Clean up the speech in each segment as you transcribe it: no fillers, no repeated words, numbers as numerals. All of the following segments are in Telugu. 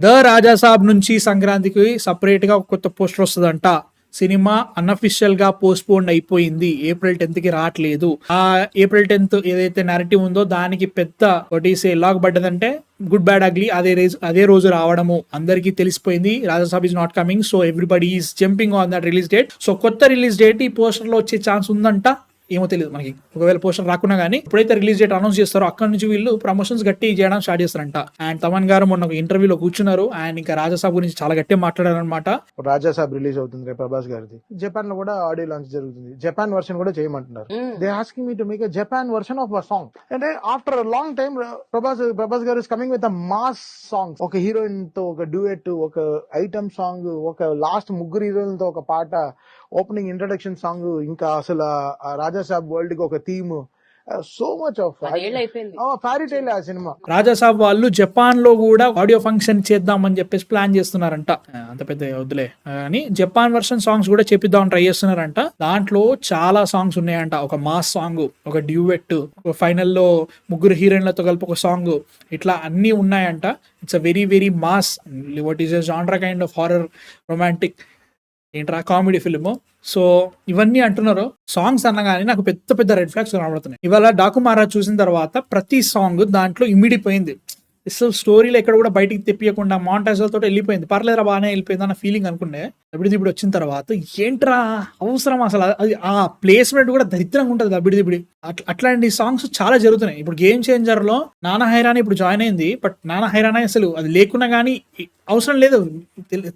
ద రాజాసాబ్ నుంచి సంక్రాంతికి సపరేట్ గా ఒక కొత్త పోస్టర్ వస్తుందంట. సినిమా అన్అఫిషియల్ గా పోస్ట్ పోన్ అయిపోయింది, ఏప్రిల్ 10th కి రావట్లేదు. ఆ ఏప్రిల్ 10th ఏదైతే నారేటివ్ ఉందో దానికి పెద్ద ఒకటి లాగ్ పడ్డదంటే గుడ్ బ్యాడ్ అగ్లీ అదే రోజు రావడము అందరికీ తెలిసిపోయింది. Raja Saab is not coming, so everybody is jumping on that release date. So కొత్త రిలీజ్ డేట్ ఈ పోస్టర్ లో వచ్చే ఛాన్స్ ఉందంట. ఏమో తెలియదు మనకి, ఒకవేళ పోస్టర్ రాకున్నా కానీ ఎప్పుడైతే రిలీజ్ డేట్ అనౌన్స్ చేస్తారో అక్కడ నుంచి వీళ్ళు ప్రమోషన్స్ గట్టి చేయడం స్టార్ట్ చేస్తారంట. అండ్ తమన్ గారు మొన్న ఒక ఇంటర్వ్యూలో కూర్చున్నారు, అండ్ ఇంకా రాజాసాబ్ గురించి చాలా గట్టిగా మాట్లాడారనమాట. రాజాసాబ్ రిలీజ్ అవుతుంది రేపు ప్రభాస్ గారిది. జపాన్ లో కూడా ఆడియో లాంచ్ జరుగుతుంది, జపాన్ వర్షన్ కూడా చేయమంటున్నారు. They asking me to make a Japan version of a song. అంటే ఆఫ్టర్ లాంగ్ టైమ్ ప్రభాస్ గారు is coming with a mass song. ఒక హీరోయిన్ తో ఒక డ్యూయెట్, ఒక ఐటమ్ సాంగ్, ఒక లాస్ట్ ముగ్గురు హీరోయిన్లతో ఒక పాట, ఓపెనింగ్ ఇంట్రడక్షన్ సాంగ్, ఇంకా అసలు రాజాసాబ్ వరల్డ్ కి ఒక theme. So much of fairy tale ఆ సినిమా. రాజాసాబ్ వాళ్ళు జపాన్ లో కూడా ఆడియో ఫంక్షన్ చేద్దామని చెప్పేసి ప్లాన్ చేస్తున్నారంట. అంత పెద్ద వద్దులే అని జపాన్ వర్షన్ సాంగ్స్ కూడా చెప్పిద్దామని ట్రై చేస్తున్నారంట. దాంట్లో చాలా సాంగ్స్ ఉన్నాయంట. ఒక మాస్ సాంగ్, ఒక డ్యూయెట్, ఒక ఫైనల్ లో ముగ్గురు హీరోయిన్లతో కలిపి ఒక సాంగ్, ఇట్లా అన్ని ఉన్నాయంట. It's a very very mass, what is a genre kind of horror romantic ఏంట్రా కామెడీ ఫిల్మ్. సో ఇవన్నీ అంటున్నారు. సాంగ్స్ అనగానే నాకు పెద్ద పెద్ద రెడ్ ఫ్లాగ్స్ కనబడుతున్నాయి. ఇవాళ డాకు మహారాజ్ చూసిన తర్వాత ప్రతి సాంగ్ దాంట్లో ఇమిడిపోయింది. అసలు స్టోరీలో ఎక్కడ కూడా బయటికి తెప్పియకుండా మాంటాజ్లతో వెళ్ళిపోయింది. పర్లేదురా బాగానే వెళ్ళిపోయింది అన్న ఫీలింగ్ అనుకునే. ఇప్పుడు వచ్చిన తర్వాత ఏంట్రా అవసరం అసలు, అది ఆ ప్లేస్మెంట్ కూడా దరిద్రంగా ఉంటుంది. అబ్బిడిదిబ్బడి అట్లాంటి సాంగ్స్ చాలా జరుగుతున్నాయి. ఇప్పుడు గేమ్ చేంజర్ లో నానా హైరాని ఇప్పుడు జాయిన్ అయింది, బట్ నానా హైరానా అసలు అది లేకున్నా కానీ అవసరం లేదు,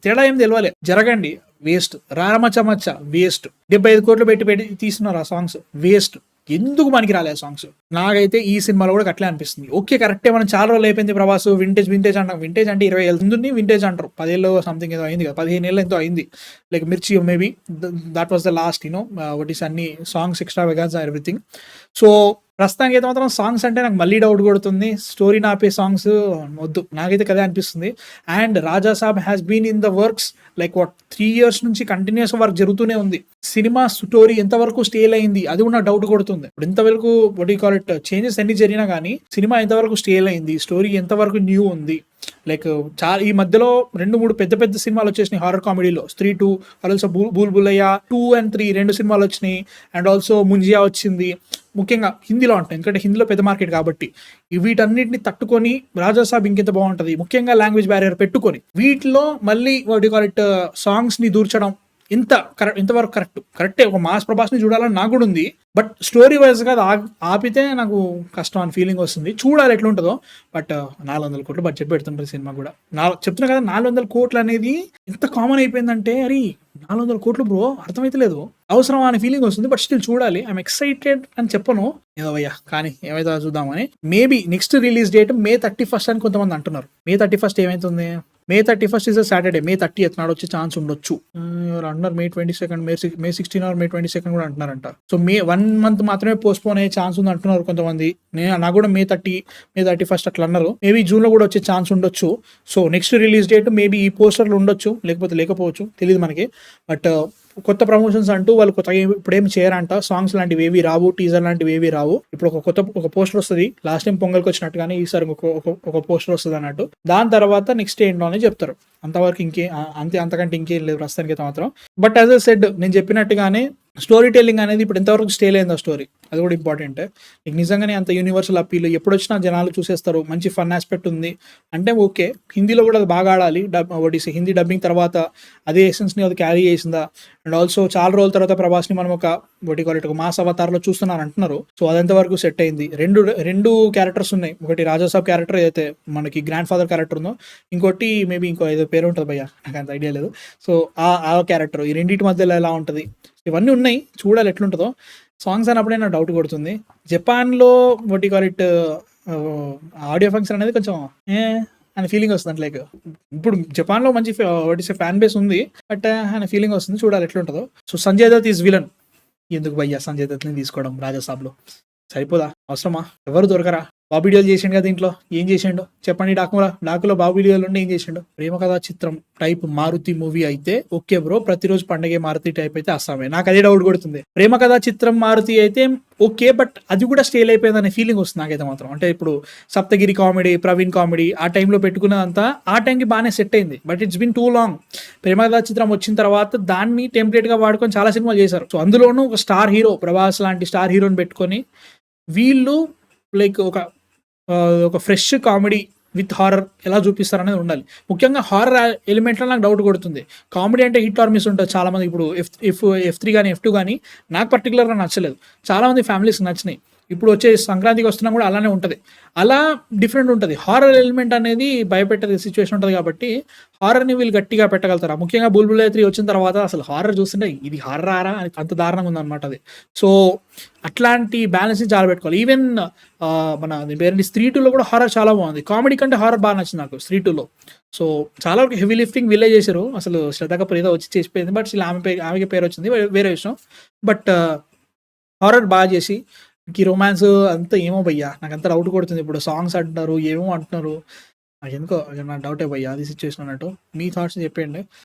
తేడా ఏం తెలియాలి. జరగండి వేస్ట్, రారమచ్చమచ్చ వేస్ట్, 75 కోట్లు పెట్టి తీస్తున్నారు ఆ సాంగ్స్ వేస్ట్. ఎందుకు మనకి రాలే ఆ సాంగ్స్? నాకైతే ఈ సినిమాలో కూడా అట్లే అనిపిస్తుంది. ఓకే కరెక్టే, మనం చాలా రోజులు అయిపోయింది ప్రభాస్ వింటేజ్ అంటాం. వింటేజ్ అంటే 20 ఏళ్ళు ముందు వింటేజ్ అంటారు. 10 ఏళ్ళు సంథింగ్ ఏదో అయింది కదా, 15 ఏళ్ళు ఎంతో అయింది. Like Mirchi maybe that was the last what is అన్ని songs extravaganza everything. So ప్రస్తుతానికి అయితే మాత్రం సాంగ్స్ అంటే నాకు మళ్ళీ డౌట్ కొడుతుంది. స్టోరీ నాపే సాంగ్స్ వద్దు, నాకైతే కదే అనిపిస్తుంది. And Raja Saab has been in the works like 3 years నుంచి కంటిన్యూస్ వర్క్ జరుగుతూనే ఉంది. సినిమా స్టోరీ ఎంతవరకు స్టేల్ అయింది అది కూడా నాకు డౌట్ కొడుతుంది. ఇప్పుడు ఇంతవరకు what you call it changes ఎన్ని జరిగినా కానీ సినిమా ఎంతవరకు స్టేల్ అయింది, స్టోరీ ఎంతవరకు న్యూ ఉంది. లైక్ చాలా ఈ మధ్యలో 2-3 పెద్ద సినిమాలు వచ్చేసినాయి హారర్ కామెడీలో. స్త్రీ 2, ఆల్సో బూల్ బుల్లయ్య 2 and 3 2 సినిమాలు వచ్చినాయి. అండ్ ఆల్సో ముంజియా వచ్చింది. ముఖ్యంగా హిందీలో ఉంటాయి, ఎందుకంటే హిందీలో పెద్ద మార్కెట్ కాబట్టి. వీటన్నిటిని తట్టుకొని రాజాసాబ్ ఇంకెంత బాగుంటది, ముఖ్యంగా లాంగ్వేజ్ బ్యారియర్ పెట్టుకొని. వీటిలో మళ్ళీ what you call it songs ని దూర్చడం ఎంతవరకు కరెక్టే. ఒక మాస్ ప్రభాస్ ని చూడాలని నాకు కూడా ఉంది, బట్ స్టోరీ వైజ్ గా ఆపితే నాకు కష్టం అని ఫీలింగ్ వస్తుంది. చూడాలి ఎట్లుంటుందో. బట్ 400 కోట్లు బడ్జెట్ పెడుతుంటారు సినిమా కూడా. చెప్తున్నా కదా, 400 కోట్లు అనేది ఎంత కామన్ అయిపోయిందంటే, అరే 400 కోట్లు బ్రో అర్థమైతే లేదు, అవసరం అనే ఫీలింగ్ వస్తుంది. బట్ స్టిల్ చూడాలి, ఐఎమ్ ఎక్సైటెడ్ అని చెప్పను ఏదో అయ్యా, కానీ ఏమైతే చూద్దామని. Maybe next release date May 31st అని కొంతమంది అంటున్నారు. May 31st ఏమైతుంది? May 31st is Saturday. May 30th నాడు వచ్చే ఛాన్స్ ఉండొచ్చు. అంటున్నారు May 22nd, May 16 or May 22nd కూడా అంటున్నారంట. సో 1 month మాత్రమే పోస్ట్ పోన్ అయ్యే ఛాన్స్ ఉంది అంటున్నారు కొంతమంది. నాకు కూడా May 30, May 31st అట్లా అన్నారు. మేబీ జూన్ లో కూడా వచ్చే ఛాన్స్ ఉండొచ్చు. So next release date maybe ఈ పోస్టర్లు ఉండొచ్చు, లేకపోవచ్చు, తెలియదు మనకి. బట్ కొత్త ప్రమోషన్స్ అంటూ వాళ్ళు కొత్తగా ఇప్పుడేమి చేయరంట. సాంగ్స్ లాంటివి ఏవి రావు, టీజర్ లాంటివి ఏవి రావు. ఇప్పుడు ఒక పోస్టర్ వస్తుంది. లాస్ట్ టైం పొంగల్కి వచ్చినట్టుగానే ఈసారి ఒక పోస్టర్ వస్తుంది అన్నట్టు. దాని తర్వాత నెక్స్ట్ ఏంటో అని చెప్తారు. అంతవరకు అంతకంటే ఇంకేం లేదు ప్రస్తుతానికి అయితే మాత్రం. బట్ యాజ్ ఎ సెడ్, నేను చెప్పినట్టుగానే స్టోరీ టెల్లింగ్ అనేది ఇప్పుడు ఎంతవరకు స్టేల్ అయింది ఆ స్టోరీ, అది కూడా ఇంపార్టెంట్. నీకు నిజంగానే అంత యూనివర్సల్ అప్పీల్, ఎప్పుడు వచ్చినా జనాలు చూసేస్తారు, మంచి ఫన్ ఆస్పెక్ట్ ఉంది అంటే ఓకే. హిందీలో కూడా అది బాగా ఆడాలి. హిందీ డబ్బింగ్ తర్వాత అదే ఎసెన్స్ని అది క్యారీ చేసిందా. అండ్ ఆల్సో చాలా రోజుల తర్వాత ప్రభాస్ని మనం ఒక మాస్ అవతార్లో చూస్తున్నారు అంటున్నారు. సో అదెంతవరకు సెట్ అయింది. రెండు క్యారెక్టర్స్ ఉన్నాయి. ఒకటి రాజాసాబ్ క్యారెక్టర్ ఏదైతే మనకి గ్రాండ్ ఫాదర్ క్యారెక్టర్ ఉందో, ఇంకోటి మేబీ ఇంకో ఏదో పేరు ఉంటుంది భయ్యా, నాకు అంత ఐడియా లేదు. సో ఆ క్యారెక్టర్, ఈ రెండింటి మధ్యలో ఎలా ఉంటుంది, ఇవన్నీ ఉన్నాయి. చూడాలి ఎట్లుంటుందో. సాంగ్స్ అన్నప్పుడే నాకు డౌట్ కొడుతుంది. జపాన్లో what you call it audio function అనేది కొంచెం అనే ఫీలింగ్ వస్తుంది. లైక్ ఇప్పుడు జపాన్లో మంచి ఫ్యాన్ బేస్ ఉంది, బట్ అనే ఫీలింగ్ వస్తుంది. చూడాలి ఎట్లుంటుందో. So Sanjay Dutt is villain. ఎందుకు భయ్యా సంజయ్ దత్ని తీసుకోవడం రాజాసాబ్లో? సరిపోదా? అవసరమా? ఎవరు దొరకరా? బాబీ డియోల్ చేసిండు కదా దీంట్లో, ఏం చేసిండు చెప్పండి? డాకులో బాబీ డియోల్ ఉండి ఏం చేసిండు? ప్రేమ కథా చిత్రం టైప్ మారుతి మూవీ అయితే ఓకే బ్రో, ప్రతిరోజు పండగే మారుతి టైప్ అయితే అస్సామే. నాకు అదే డౌట్ కొడుతుంది. ప్రేమ కథా చిత్రం మారుతి అయితే ఓకే, బట్ అది కూడా స్టేల్ అయిపోయింది అనే ఫీలింగ్ వస్తుంది నాకైతే మాత్రం. అంటే ఇప్పుడు సప్తగిరి కామెడీ, ప్రవీణ్ కామెడీ ఆ టైంలో పెట్టుకున్నదంతా ఆ టైంకి బాగానే సెట్ అయింది. But it's been too long. Prema Katha Chitram వచ్చిన తర్వాత దాన్ని టెంప్లెట్ గా వాడుకొని చాలా సినిమాలు చేశారు. సో అందులోనూ ఒక స్టార్ హీరో, ప్రభాస్ లాంటి స్టార్ హీరోని పెట్టుకొని వీళ్ళు లైక్ ఒక ఫ్రెష్ కామెడీ విత్ హారర్ ఎలా చూపిస్తారనేది ఉండాలి. ముఖ్యంగా హారర్ ఎలిమెంట్లో నాకు డౌట్ కొడుతుంది. కామెడీ అంటే హిట్ ఆర్ మిస్ ఉంటుంది చాలా మంది. ఇప్పుడు F3 కానీ F2 కానీ నాకు పర్టికులర్గా నచ్చలేదు, చాలా మంది ఫ్యామిలీస్కి నచ్చినాయి. ఇప్పుడు వచ్చే సంక్రాంతికి వస్తున్నా కూడా అలానే ఉంటుంది. అలా డిఫరెంట్ ఉంటుంది. హారర్ ఎలిమెంట్ అనేది భయపెట్టే సిచ్యువేషన్ ఉంటుంది కాబట్టి హారర్ని వీళ్ళు గట్టిగా పెట్టగలుగుతారు. ముఖ్యంగా బుల్బుల్ 3 వచ్చిన తర్వాత అసలు హారర్ చూస్తుంటే ఇది హారర్ ఆరా అని అంత దారుణంగా ఉందన్నమాట అది. సో అట్లాంటి బ్యాలెన్స్ని చాలా పెట్టుకోవాలి. ఈవెన్ మన పేరెంట్ స్త్రీ 2లో కూడా హారర్ చాలా బాగుంది. కామెడీ కంటే హారర్ బాగా నచ్చింది నాకు స్త్రీ 2లో. సో చాలా వరకు హెవీ లిఫ్టింగ్ వీళ్ళే చేశారు. అసలు శ్రద్ధ కపూర్ ఏదో వచ్చి చేసిపోయింది, బట్ ఇలా ఆమెకి పేరు వచ్చింది, వేరే విషయం. బట్ హారర్ బాగా చేసి ఈ రొమాన్స్ అంతా ఏమో భయ్యా, నాకు అంత డౌట్ కొడుతుంది. ఇప్పుడు సాంగ్స్ అంటున్నారు, ఏమో అంటున్నారు, నాకు ఎందుకో నాకు డౌటే భయ్యా అది సిచ్యువేషన్ అన్నట్టు. మీ థాట్స్ చెప్పండి.